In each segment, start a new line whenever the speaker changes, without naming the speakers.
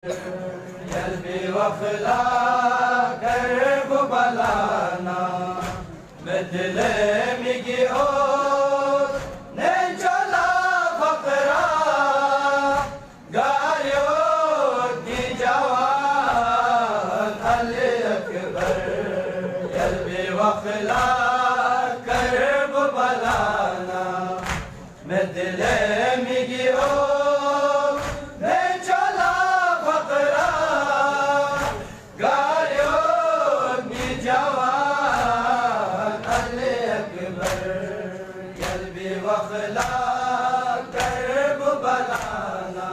Yelbi vakla kerb balana bedle mi gi o ne chala fakra gayo ki jawan Ali Akbar Yelbi vakla kerb balana bedle mi gi o वखला करब बलाना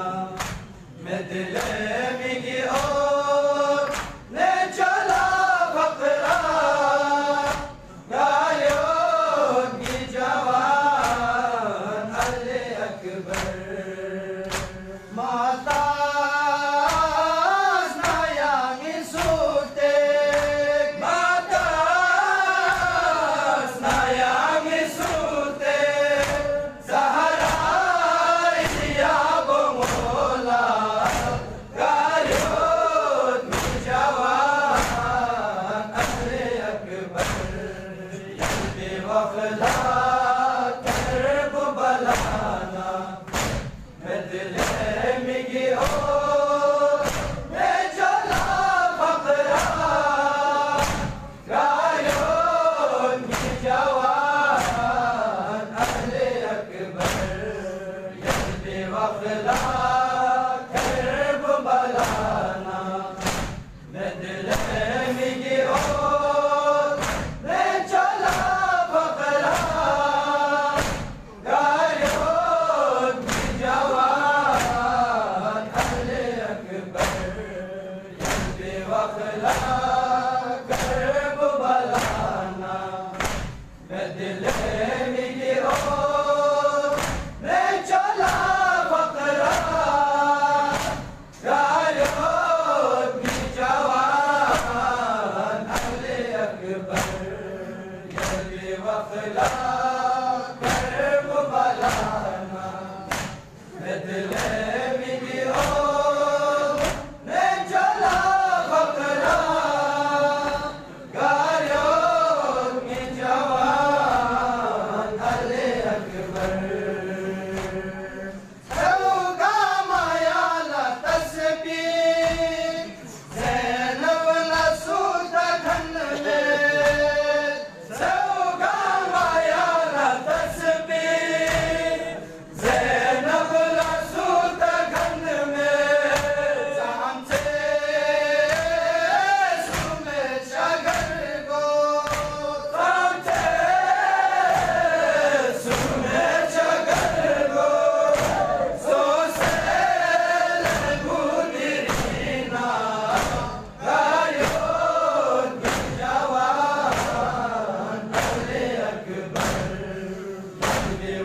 मैं दिले मिगी ओ ने चला फकरा गायो की जवान अले अकबर माता वखला करब बलाना मैं दिले मिगी ओ ने चला फकरा गायो की जवान अले अकबर यल्बी वखला करब बलाना मैं दिले मिगी ओ वखला करब बलाना मैं दिले मिगी ओ ने चला फकरा गायो की जवान अले अकबर यल्बी वखला करब बलाना मैं दिले मिगी ओ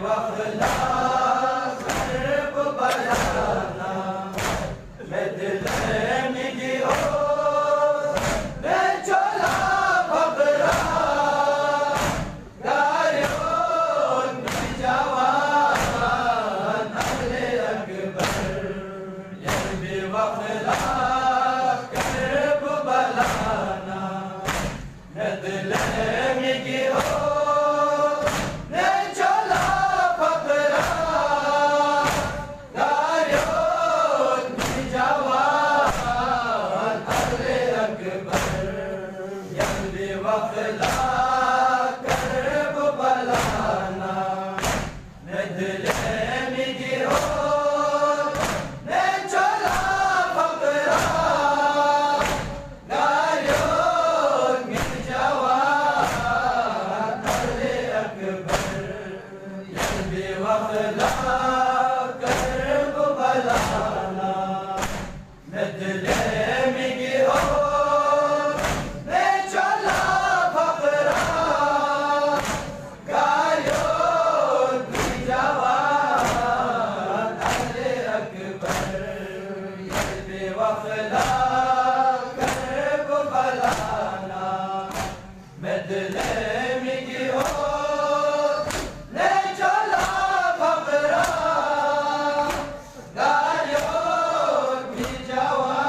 वखला करब बलाना मैं दिले मिगी ओ ने चला फकरा गायो की जवान अले अकबर यल्बी वखला करब बलाना मैं दिले मिगी ओ वखला करब बलाना मैं दिले मिगी ओ ने चला फकरा गायो की जवान अले अकबर यल्बी वखला करब बलाना मैं दिले मिगी ओ वखला करब बलाना मैं दिले मिगी ओ ने चला फकरा गायो की जवान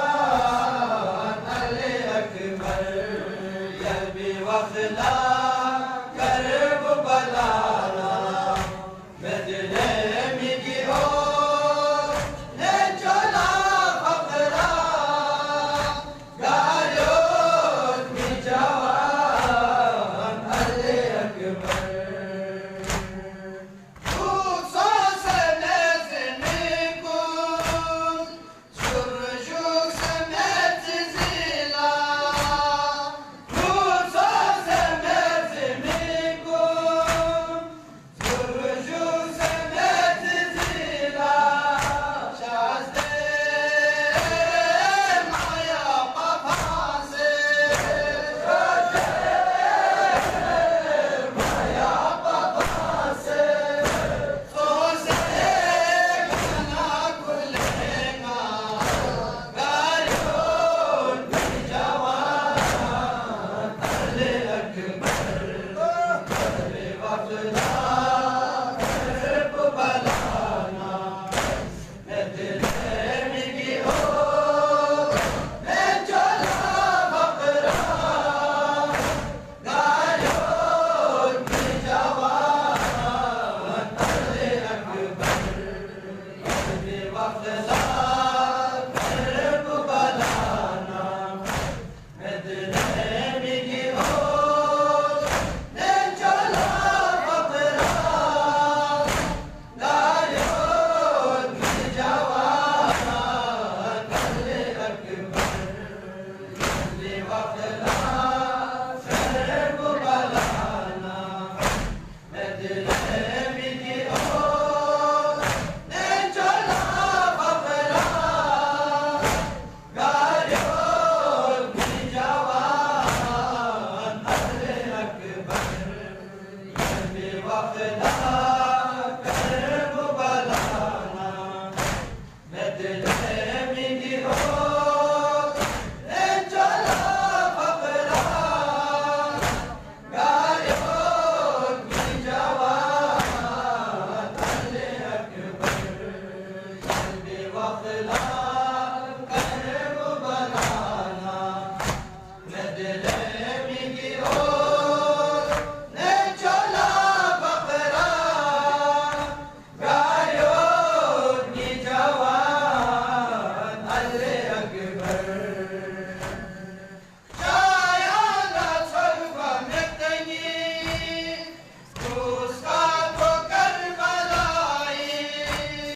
Allah